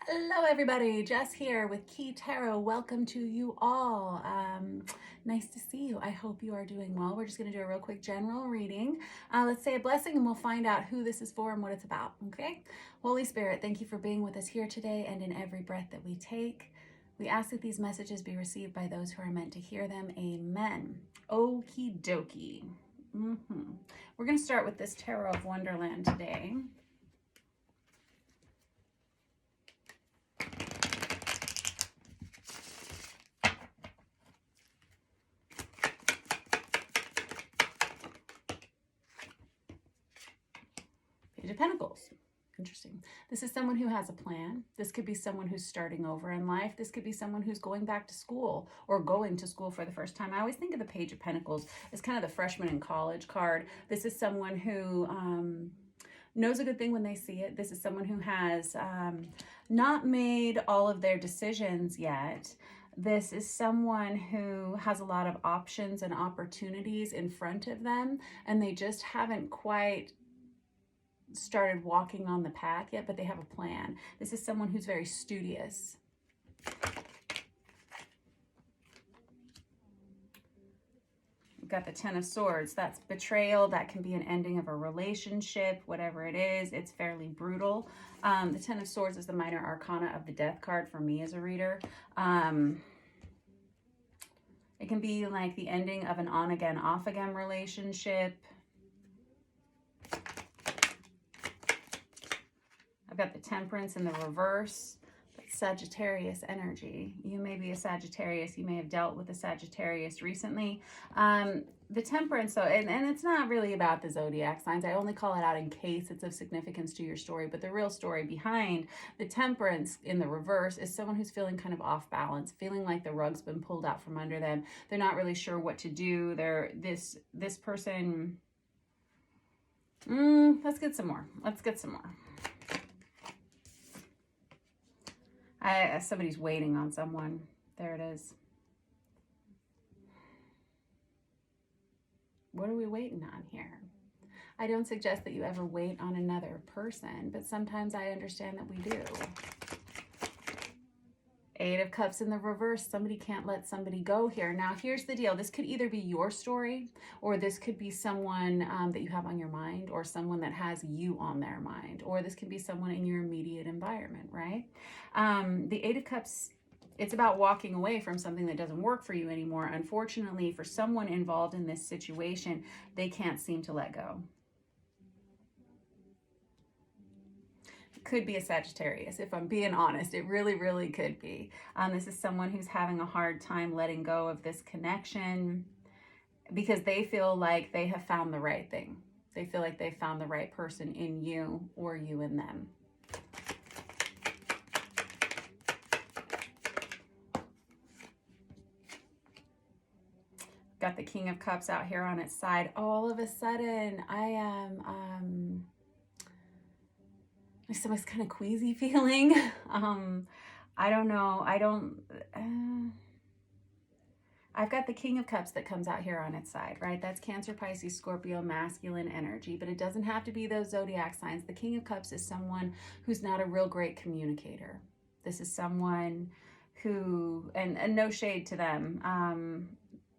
Hello everybody, Jess here with Key Tarot. Welcome to you all. Nice to see you. I hope you are doing well. We're just going to do a real quick general reading. Let's say a blessing and we'll find out who this is for and what it's about, okay? Holy Spirit, thank you for being with us here today and in every breath that we take. We ask that these messages be received by those who are meant to hear them. Amen. Okie dokie. We're going to start with this Tarot of Wonderland today. Page of Pentacles. Interesting. This is someone who has a plan. This could be someone who's starting over in life. This could be someone who's going back to school or going to school for the first time. I always think of the Page of Pentacles as kind of the freshman in college card. This is someone who knows a good thing when they see it. This is someone who has not made all of their decisions yet. This is someone who has a lot of options and opportunities in front of them, and they just haven't quite started walking on the path yet, but they have a plan. This is someone who's very studious. We've got the Ten of Swords. That's betrayal. That can be an ending of a relationship, whatever it is. It's fairly brutal. The Ten of Swords is the minor arcana of the Death card for me as a reader. It can be like the ending of an on-again, off-again relationship. I've got the Temperance in the reverse. That's Sagittarius energy. You may be a Sagittarius. You may have dealt with a Sagittarius recently. The Temperance, though, and it's not really about the zodiac signs. I only call it out in case it's of significance to your story. But the real story behind the Temperance in the reverse is someone who's feeling kind of off balance, feeling like the rug's been pulled out from under them. They're not really sure what to do. This person. Let's get some more. Let's get some more. Somebody's waiting on someone. There it is. What are we waiting on here? I don't suggest that you ever wait on another person, but sometimes I understand that we do. Eight of Cups in the reverse. Somebody can't let somebody go here. Now, here's the deal. This could either be your story, or this could be someone that you have on your mind, or someone that has you on their mind, or this could be someone in your immediate environment, right? The Eight of Cups, it's about walking away from something that doesn't work for you anymore. Unfortunately, for someone involved in this situation, they can't seem to let go. Could be a Sagittarius, if I'm being honest. It really could be. This is someone who's having a hard time letting go of this connection because they feel like they have found the right thing. They feel like they found the right person in you or you in them. Got the King of Cups out here on its side. All of a sudden, I am... my stomach's kind of queasy feeling. I don't know. I've got the King of Cups that comes out here on its side, right? That's Cancer, Pisces, Scorpio, masculine energy, but it doesn't have to be those zodiac signs. The King of Cups is someone who's not a real great communicator. This is someone who, and no shade to them,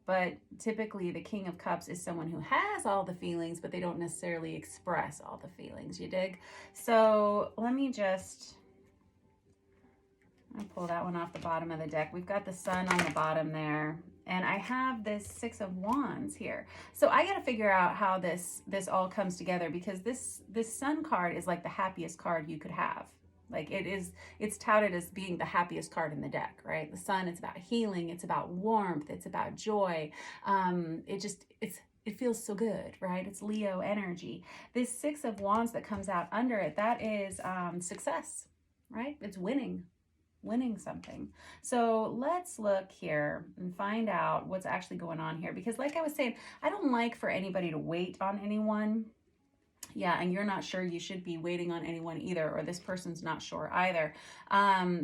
but typically the King of Cups is someone who has all the feelings, but they don't necessarily express all the feelings, you dig? So let me just, I'll pull that one off the bottom of the deck. We've got the Sun on the bottom there, and I have this Six of Wands here. So I got to figure out how this all comes together, because this Sun card is like the happiest card you could have. Like it's touted as being the happiest card in the deck, right? The Sun, it's about healing, it's about warmth, it's about joy. It feels so good, right? It's Leo energy. This Six of Wands that comes out under it, that is success, right? It's winning something. So let's look here and find out what's actually going on here, because like I was saying, I don't like for anybody to wait on anyone. Yeah, and you're not sure you should be waiting on anyone either, or this person's not sure either.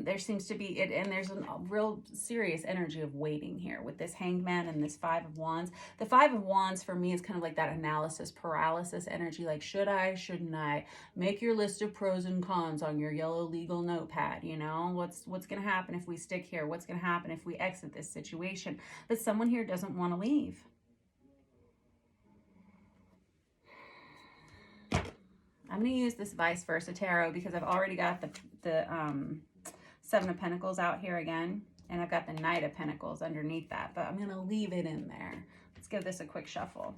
There seems to be it, and there's a real serious energy of waiting here with this Hanged Man and this Five of Wands. The Five of Wands for me is kind of like that analysis paralysis energy, like should I, shouldn't I? Make your list of pros and cons on your yellow legal notepad, you know? What's going to happen if we stick here? What's going to happen if we exit this situation? But someone here doesn't want to leave. I'm going to use this vice versa tarot because I've already got the Seven of Pentacles out here again. And I've got the Knight of Pentacles underneath that. But I'm going to leave it in there. Let's give this a quick shuffle.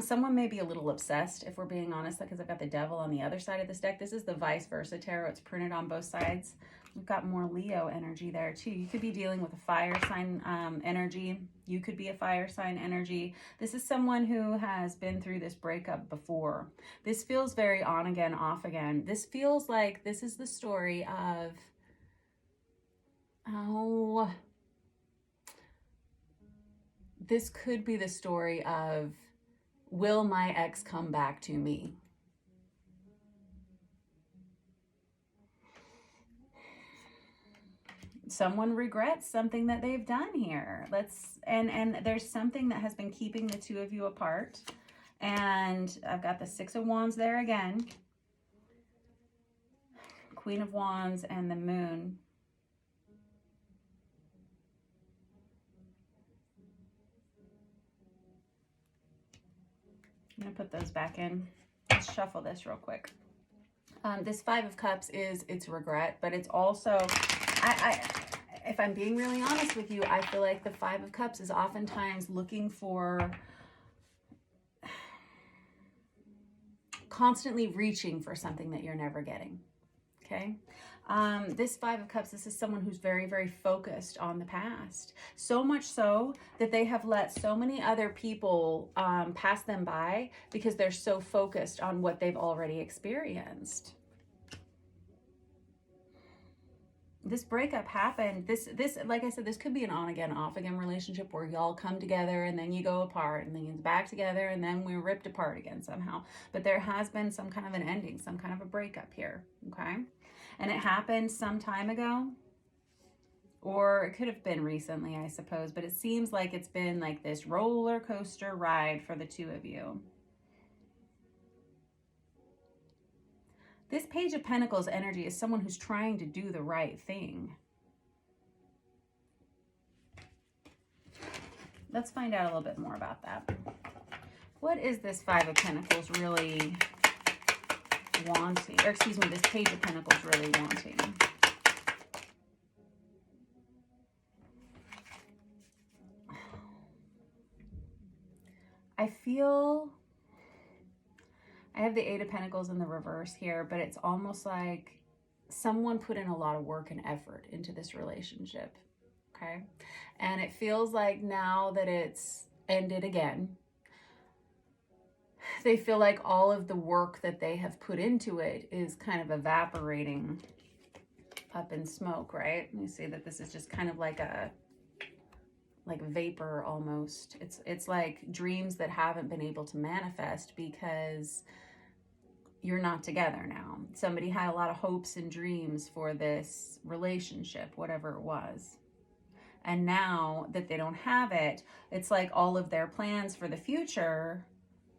Someone may be a little obsessed, if we're being honest, because I've got the Devil on the other side of this deck. This is the vice versa tarot. It's printed on both sides. We've got more Leo energy there too. You could be dealing with a fire sign energy. You could be a fire sign energy. This is someone who has been through this breakup before. This feels very on again, off again. This feels like this is the story of, this could be the story of, will my ex come back to me? Someone regrets something that they've done here. And there's something that has been keeping the two of you apart. And I've got the Six of Wands there again. Queen of Wands and the Moon. I'm going to put those back in. Let's shuffle this real quick. This Five of Cups it's regret, but it's also, if I'm being really honest with you, I feel like the Five of Cups is oftentimes looking for, constantly reaching for something that you're never getting. Okay. This Five of Cups, this is someone who's very, very focused on the past. So much so that they have let so many other people pass them by because they're so focused on what they've already experienced. This breakup happened. This, like I said, this could be an on again, off again relationship where y'all come together and then you go apart and then you're back together and then we're ripped apart again somehow. But there has been some kind of an ending, some kind of a breakup here. Okay. And it happened some time ago, or it could have been recently, I suppose, but it seems like it's been like this roller coaster ride for the two of you. This Page of Pentacles energy is someone who's trying to do the right thing. Let's find out a little bit more about that. What is this Five of Pentacles really wanting? Or excuse me, this Page of Pentacles really wanting? I feel I have the Eight of Pentacles in the reverse here, but it's almost like someone put in a lot of work and effort into this relationship, okay? And it feels like now that it's ended again, they feel like all of the work that they have put into it is kind of evaporating up in smoke, right? You see that this is just kind of like a vapor almost. It's like dreams that haven't been able to manifest because you're not together now. Somebody had a lot of hopes and dreams for this relationship, whatever it was. And now that they don't have it, it's like all of their plans for the future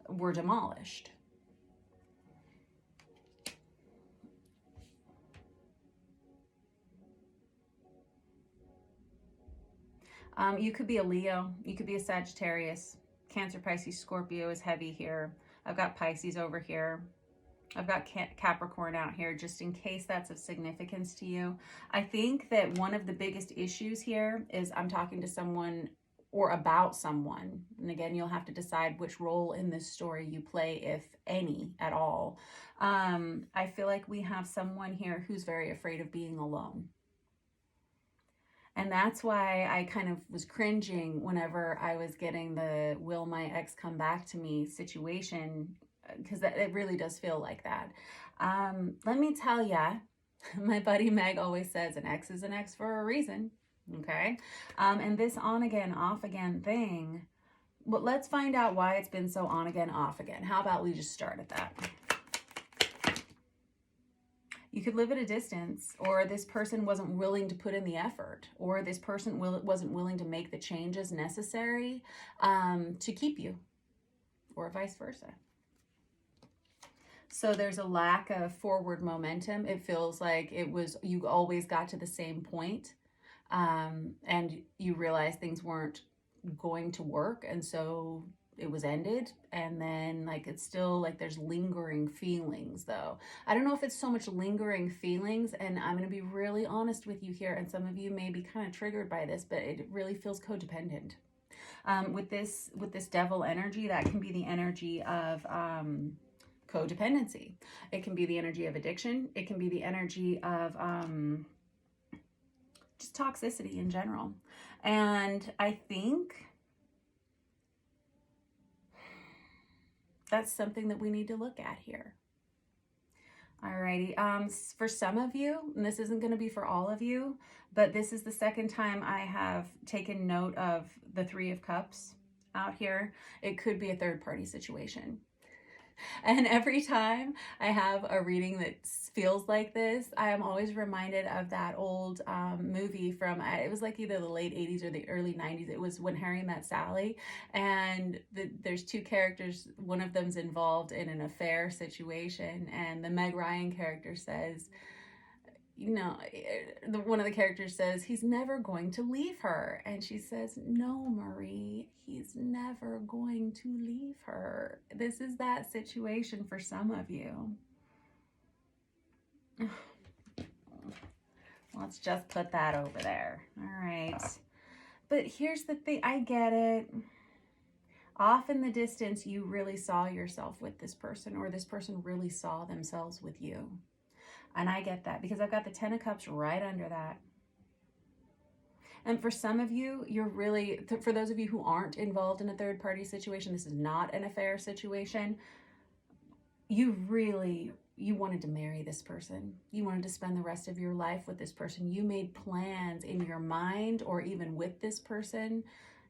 were demolished. You could be a Leo, you could be a Sagittarius, Cancer, Pisces, Scorpio is heavy here. I've got Pisces over here. I've got Capricorn out here just in case that's of significance to you. I think that one of the biggest issues here is I'm talking to someone or about someone. And again, you'll have to decide which role in this story you play, if any at all. I feel like we have someone here who's very afraid of being alone. And that's why I kind of was cringing whenever I was getting the will my ex come back to me situation, because it really does feel like that. Let me tell ya, my buddy Meg always says an ex is an ex for a reason, okay? And this on again, off again thing, but let's find out why it's been so on again, off again. How about we just start at that? You could live at a distance, or this person wasn't willing to put in the effort, or this person wasn't willing to make the changes necessary to keep you, or vice versa. So there's a lack of forward momentum. It feels like you always got to the same point, and you realized things weren't going to work, and so it was ended. And then like it's still like there's lingering feelings though. I don't know if it's so much lingering feelings, and I'm going to be really honest with you here, and some of you may be kind of triggered by this, but it really feels codependent. With this devil energy, that can be the energy of codependency. It can be the energy of addiction. It can be the energy of just toxicity in general. And I think that's something that we need to look at here. Alrighty, for some of you, and this isn't going to be for all of you, but this is the second time I have taken note of the Three of Cups out here. It could be a third-party situation. And every time I have a reading that feels like this, I am always reminded of that old movie from, it was like either the late 80s or the early 90s. It was When Harry Met Sally. And there's two characters. One of them's involved in an affair situation. And the Meg Ryan character says, you know, one of the characters says, he's never going to leave her. And she says, no, Marie, he's never going to leave her. This is that situation for some of you. Let's just put that over there. All right. But here's the thing. I get it. Off in the distance, you really saw yourself with this person, or this person really saw themselves with you. And I get that because I've got the Ten of Cups right under that. And for some of you, you're really, for those of you who aren't involved in a third party situation, this is not an affair situation. You wanted to marry this person. You wanted to spend the rest of your life with this person. You made plans in your mind or even with this person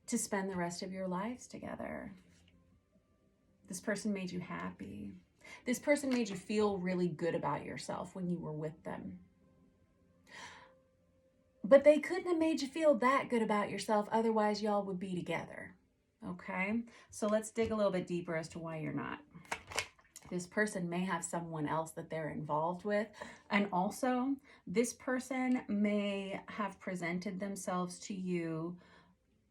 to spend the rest of your lives together. This person made you happy. This person made you feel really good about yourself when you were with them. But they couldn't have made you feel that good about yourself, otherwise y'all would be together. Okay? So let's dig a little bit deeper as to why you're not. This person may have someone else that they're involved with. And also, this person may have presented themselves to you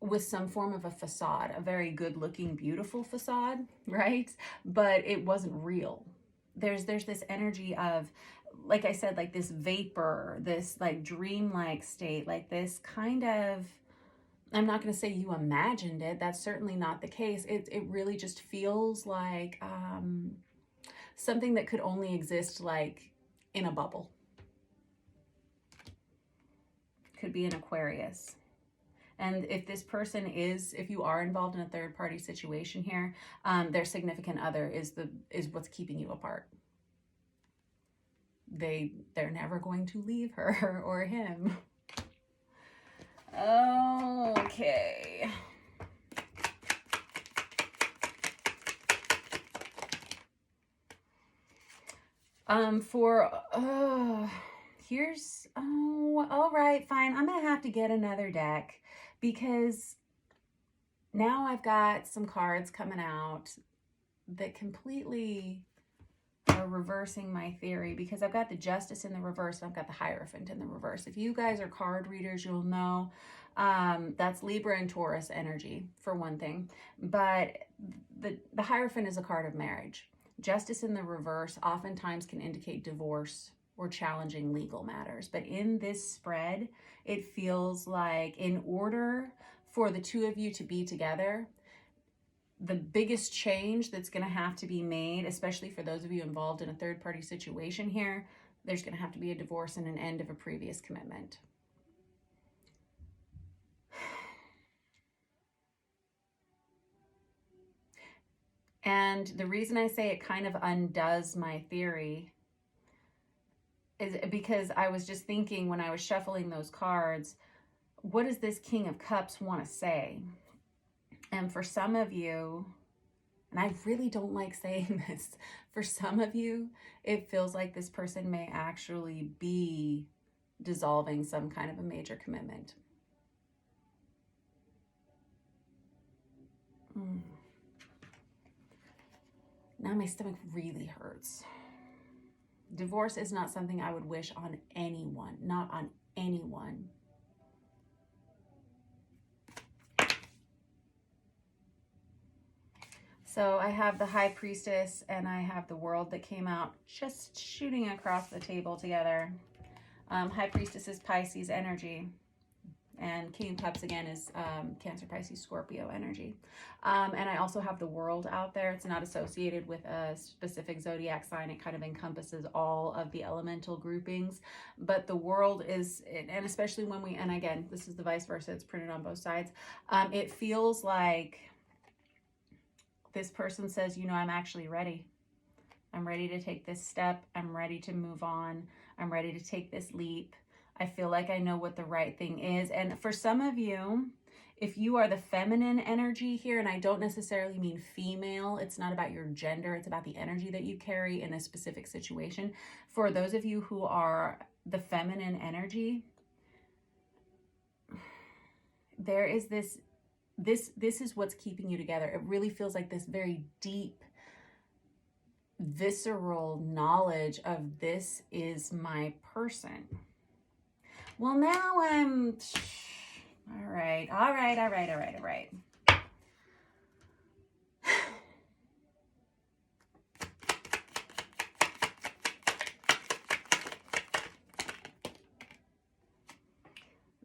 with some form of a facade, a very good looking, beautiful facade, right? But it wasn't real. There's this energy of, like I said, like this vapor, this like dreamlike state, like this kind of, I'm not going to say you imagined it. That's certainly not the case. It really just feels like something that could only exist like in a bubble. Could be an Aquarius. And if this person is, if you are involved in a third party situation here, their significant other is what's keeping you apart. They're never going to leave her or him. Okay. All right, fine. I'm gonna have to get another deck because now I've got some cards coming out that completely are reversing my theory, because I've got the Justice in the reverse and I've got the Hierophant in the reverse. If you guys are card readers, you'll know that's Libra and Taurus energy for one thing, but the Hierophant is a card of marriage. Justice in the reverse oftentimes can indicate divorce or challenging legal matters. But in this spread, it feels like in order for the two of you to be together, the biggest change that's going to have to be made, especially for those of you involved in a third-party situation here, there's going to have to be a divorce and an end of a previous commitment. And the reason I say it kind of undoes my theory is because I was just thinking when I was shuffling those cards, what does this King of Cups want to say? And for some of you, And I really don't like saying this. For some of you, it feels like this person may actually be dissolving some kind of a major commitment. Now my stomach really hurts. Divorce is not something I would wish on anyone, not on anyone. So I have the High Priestess and I have the World that came out just shooting across the table together. High Priestess is Pisces energy. And King of Cups again is Cancer, Pisces, Scorpio energy. And I also have the World out there. It's not associated with a specific zodiac sign. It kind of encompasses all of the elemental groupings. But the World is, and especially when we, and again, this is the vice versa. It's printed on both sides. It feels like this person says, you know, I'm actually ready. I'm ready to take this step. I'm ready to move on. I'm ready to take this leap. I feel like I know what the right thing is. And for some of you, if you are the feminine energy here, and I don't necessarily mean female, it's not about your gender, it's about the energy that you carry in a specific situation. For those of you who are the feminine energy, there is this is what's keeping you together. It really feels like this very deep, visceral knowledge of this is my person. Well, now I'm, all right.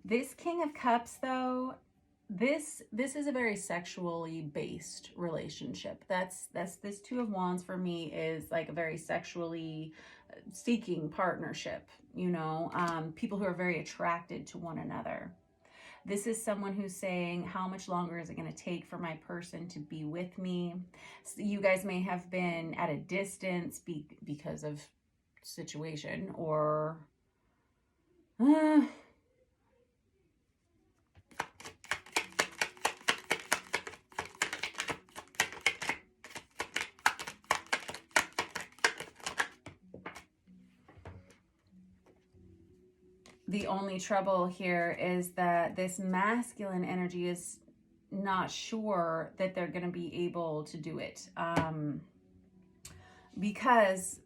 This King of Cups, though, this is a very sexually based relationship. That's this Two of Wands for me is like a very sexually seeking partnership, you know, people who are very attracted to one another. This is someone who's saying, how much longer is it going to take for my person to be with me? So you guys may have been at a distance because of situation or the only trouble here is that this masculine energy is not sure that they're going to be able to do it. Because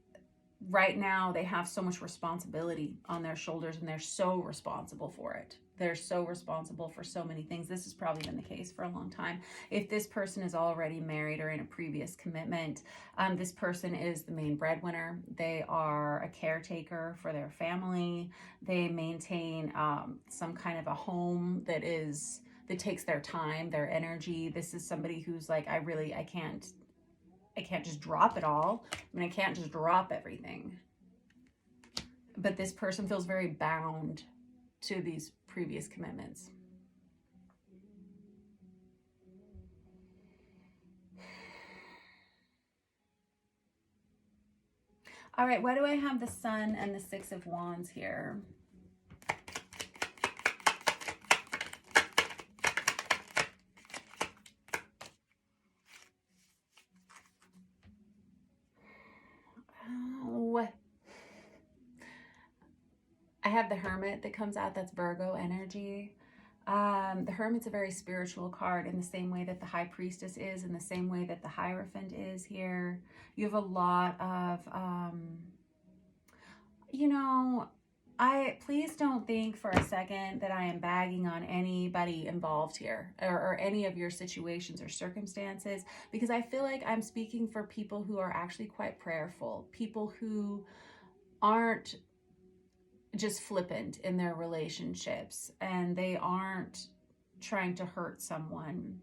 right now they have so much responsibility on their shoulders and they're so responsible for it. They're so responsible for so many things. This has probably been the case for a long time. If this person is already married or in a previous commitment, this person is the main breadwinner. They are a caretaker for their family. They maintain some kind of a home that takes their time, their energy. This is somebody who's like, I can't just drop it all. I mean, I can't just drop everything. But this person feels very bound to these previous commitments. All right, why do I have the Sun and the Six of Wands here? I have the Hermit that comes out. That's Virgo energy. The Hermit's a very spiritual card in the same way that the High Priestess is, in the same way that the Hierophant is here. You have a lot of, you know, please don't think for a second that I am bagging on anybody involved here or any of your situations or circumstances, because I feel like I'm speaking for people who are actually quite prayerful, people who aren't just flippant in their relationships and they aren't trying to hurt someone.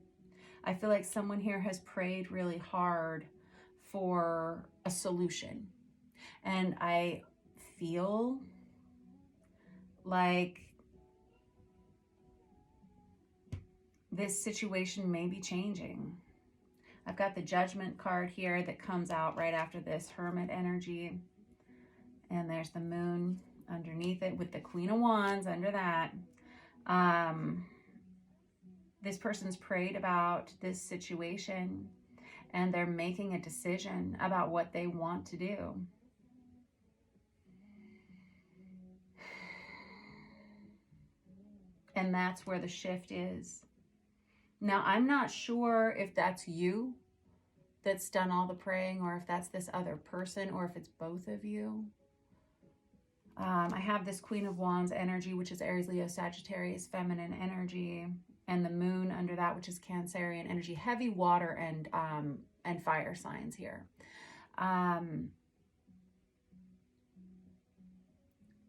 I feel like someone here has prayed really hard for a solution. And I feel like this situation may be changing. I've got the Judgment card here that comes out right after this Hermit energy. And there's the Moon underneath it with the Queen of Wands under that. This person's prayed about this situation and they're making a decision about what they want to do. And that's where the shift is. Now, I'm not sure if that's you that's done all the praying, or if that's this other person, or if it's both of you. I have this Queen of Wands energy, which is Aries, Leo, Sagittarius, feminine energy, and the moon under that, which is Cancerian energy, heavy water and fire signs here.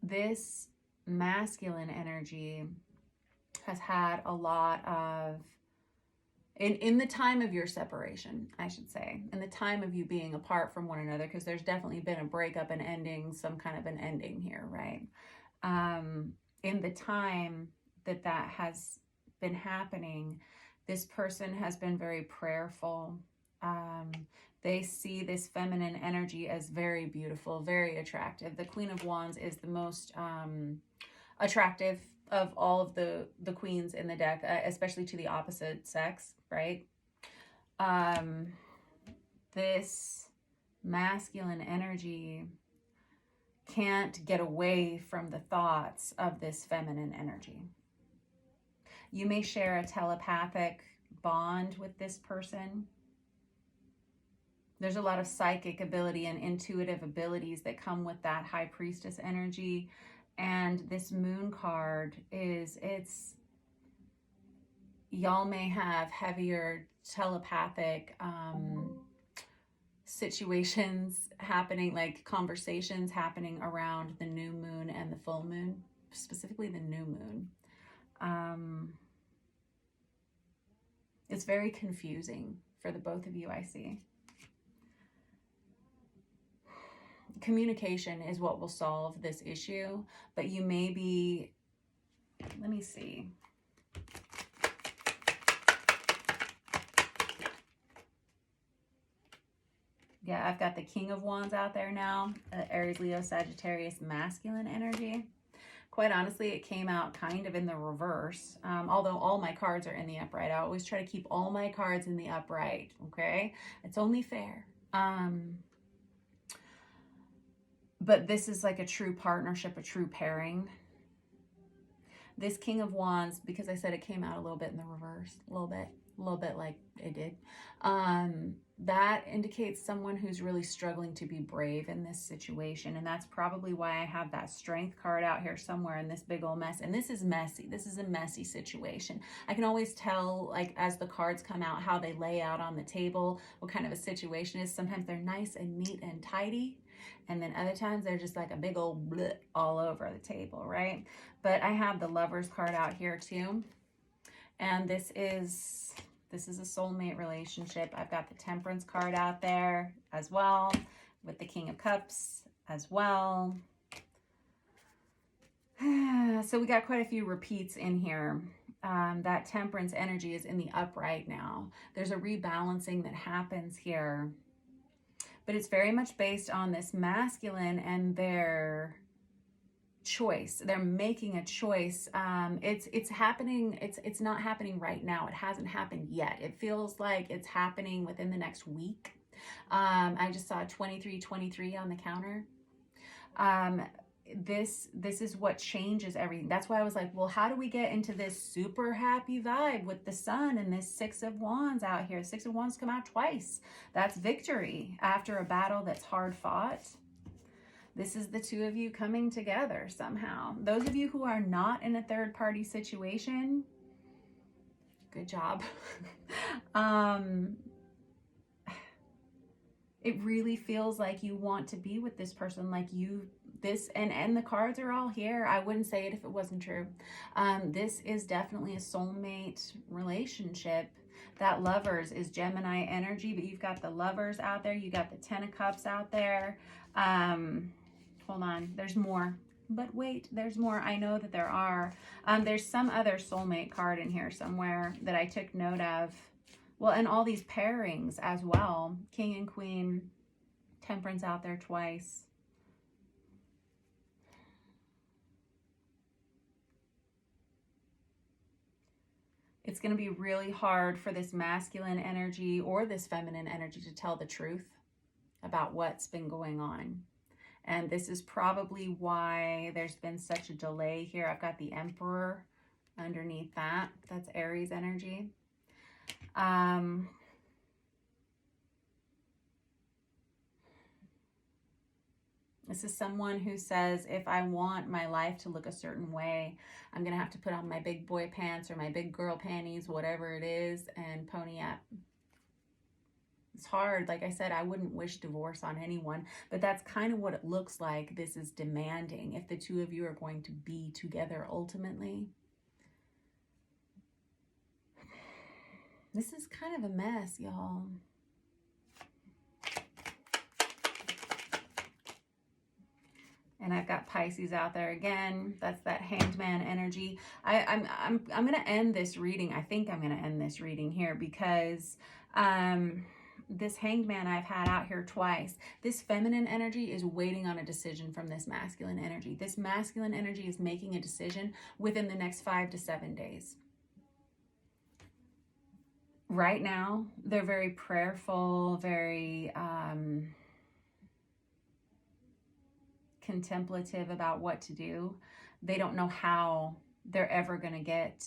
This masculine energy has had a lot of, in the time of your separation, I should say, in the time of you being apart from one another, because there's definitely been a breakup, an ending, some kind of an ending here, right? In the time that has been happening, this person has been very prayerful. They see this feminine energy as very beautiful, very attractive. The Queen of Wands is the most attractive of all of the queens in the deck, especially to the opposite sex, right? This masculine energy can't get away from the thoughts of this feminine energy. You may share a telepathic bond with this person. There's a lot of psychic ability and intuitive abilities that come with that High Priestess energy. And this moon card y'all may have heavier telepathic situations happening, like conversations happening around the new moon and the full moon, specifically the new moon. It's very confusing for the both of you, I see. Communication is what will solve this issue, but you may be, let me see. Yeah, I've got the King of Wands out there now, Aries, Leo, Sagittarius, masculine energy. Quite honestly, it came out kind of in the reverse, although all my cards are in the upright. I always try to keep all my cards in the upright, okay? It's only fair. But this is like a true partnership, a true pairing. This King of Wands, because I said it came out a little bit in the reverse, a little bit like it did. That indicates someone who's really struggling to be brave in this situation. And that's probably why I have that Strength card out here somewhere in this big old mess. And this is messy. This is a messy situation. I can always tell, like, as the cards come out, how they lay out on the table, what kind of a situation is. Sometimes they're nice and neat and tidy. And then other times they're just like a big old bleh all over the table, right? But I have the Lovers card out here too. And this is a soulmate relationship. I've got the Temperance card out there as well, with the King of Cups as well. So we got quite a few repeats in here. That Temperance energy is in the upright now. There's a rebalancing that happens here. But it's very much based on this masculine and their choice. They're making a choice. It's happening. It's not happening right now. It hasn't happened yet. It feels like it's happening within the next week. I just saw 2323 on the counter. This is what changes everything. That's why I was like, well, how do we get into this super happy vibe with the sun and this Six of Wands out here? Six of Wands come out twice. That's victory after a battle that's hard fought. This is the two of you coming together somehow. Those of you who are not in a third party situation, good job. It really feels like you want to be with this person, like and the cards are all here. I wouldn't say it if it wasn't true. This is definitely a soulmate relationship. That Lovers is Gemini energy, but you've got the Lovers out there. You got the Ten of Cups out there. Hold on, there's more. But wait, there's more. I know that there are. There's some other soulmate card in here somewhere that I took note of. Well, and all these pairings as well. King and Queen, Temperance out there twice. It's going to be really hard for this masculine energy or this feminine energy to tell the truth about what's been going on. And this is probably why there's been such a delay here. I've got the Emperor underneath that. That's Aries energy. This is someone who says, if I want my life to look a certain way, I'm going to have to put on my big boy pants or my big girl panties, whatever it is, and pony up. It's hard. Like I said, I wouldn't wish divorce on anyone, but that's kind of what it looks like this is demanding if the two of you are going to be together ultimately. This is kind of a mess, y'all. And I've got Pisces out there again. That's that Hanged Man energy. I'm going to end this reading. I think I'm going to end this reading here because this Hanged Man I've had out here twice. This feminine energy is waiting on a decision from this masculine energy. This masculine energy is making a decision within the next 5 to 7 days. Right now, they're very prayerful, very contemplative about what to do. They don't know how they're ever going to get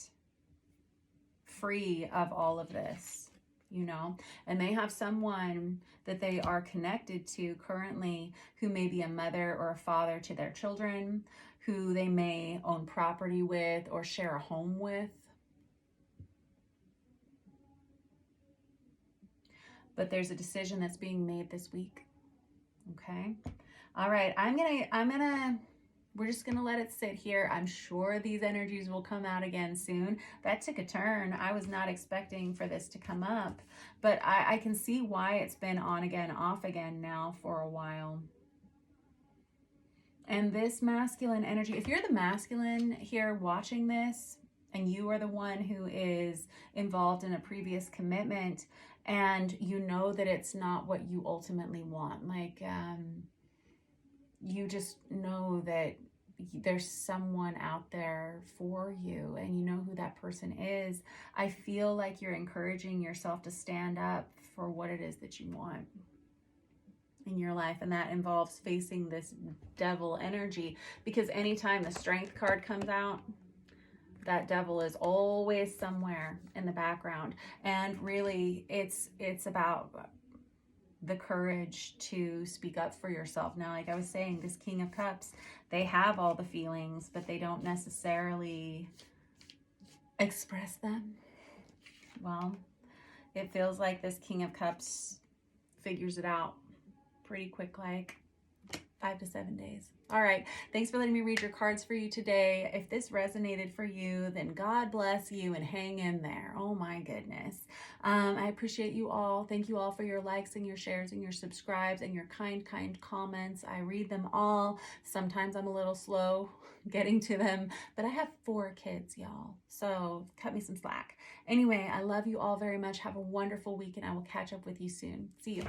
free of all of this, you know, and they have someone that they are connected to currently who may be a mother or a father to their children, who they may own property with or share a home with. But there's a decision that's being made this week. Okay. All right. We're just going to let it sit here. I'm sure these energies will come out again soon. That took a turn. I was not expecting for this to come up, but I can see why it's been on again, off again now for a while. And this masculine energy, if you're the masculine here watching this, and you are the one who is involved in a previous commitment, and you know that it's not what you ultimately want, like you just know that there's someone out there for you and you know who that person is, I feel like you're encouraging yourself to stand up for what it is that you want in your life, and that involves facing this devil energy, because anytime the Strength card comes out, that devil is always somewhere in the background. And really, it's about the courage to speak up for yourself. Now, like I was saying, this King of Cups, they have all the feelings, but they don't necessarily express them. Well, it feels like this King of Cups figures it out pretty quick, like 5 to 7 days. All right. Thanks for letting me read your cards for you today. If this resonated for you, then God bless you and hang in there. Oh my goodness. I appreciate you all. Thank you all for your likes and your shares and your subscribes and your kind comments. I read them all. Sometimes I'm a little slow getting to them, but I have 4 kids, y'all. So cut me some slack. Anyway, I love you all very much. Have a wonderful week and I will catch up with you soon. See you.